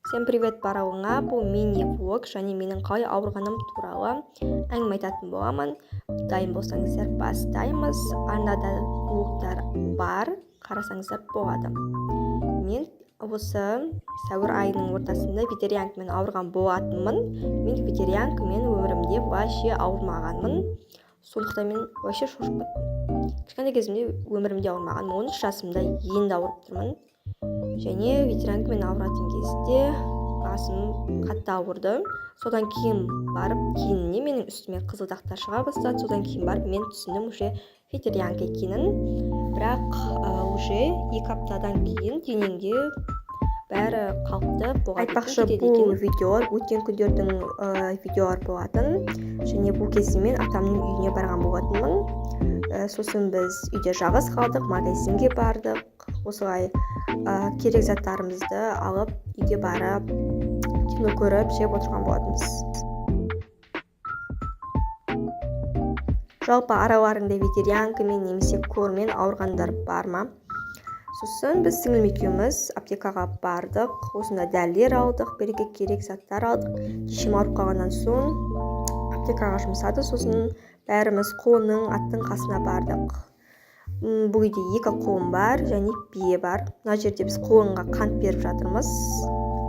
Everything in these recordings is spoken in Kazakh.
Всем привет барлығыңа, бұл мини-влог және менің қалай ауырғаным туралы әңгіме айтатын боламын. Дайын болсаңыздар бастаймыз. Арнада влогтар бар, қарасаңыздар болады. Мен осы сәуір айының ортасында ветеринармен ауырған болатынмын. Мен ветеринармен өмірімде вообще ауырмағанмын. Сондықтан мен вообще шошып кеттім. Кішкентай кезімде өмірімде ауырмаған, 13 жасымда енді ауырып тұрмын. Және ветеринармен ауыратын кезде басым қатты ауырды. Содан кейін барып, кейініне менің үстіме қызыл дақтар шыға бастады. Содан кейін барып мен түсіндім уже ветеринар екенін. Бірақ уже 2 аптадан кейін денемде бәрі қалыпты болады. Айтпақшы, бұл видеолар өткен күндердің видеолар болатын. Және бұл кезде мен атамның үйіне барған болатынмын. Сосын біз үйде жалғыз қалдық, магазинге бардық. Осылай керек заттарымызды алып, үйге барып, кино көріп, жеп отырған болатынбыз. Жалпы араларында ветеринармен немесе көрмен ауырғандар бар ма? Сосын біз сіңілім екеуміз аптекаға бардық, осында дәрілер алдық, береке керек заттар алдық. Шешем ауырып қалғаннан соң аптекаға жұмсады. Сосын бәріміз құлынның аттың қасына бардық. Бұл үйде 2 құлын бар және бие бар. Мына жерде біз құлынға қант беріп жатырмыз.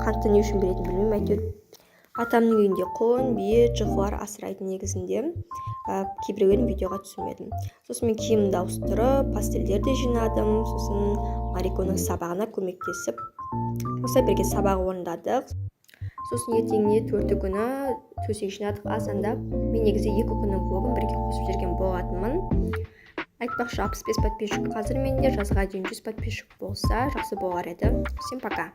Қантты не үшін беретінін білмеймін, әйтеуір. Атамның үйінде құлын, бие, жылқылар асырайтын негізінде. Кейбіреуін видеоға түсірмедім. Сосын мен киімімді ауыстырып, пастельдерді жинадым. Сосын Мариконың сабағына көмектесіп, осылай бірге сабақ орындадық. Сосын ертеңіне 4 күні төсек жинадық азандап. Мен негізі 2 күннің влогын бірге қосып жүрген болатынмын. Айтпақшы, 65 подписчик қазір менде, жазға дейін 100 подписчик болса жақсы болар еді. Всем пока.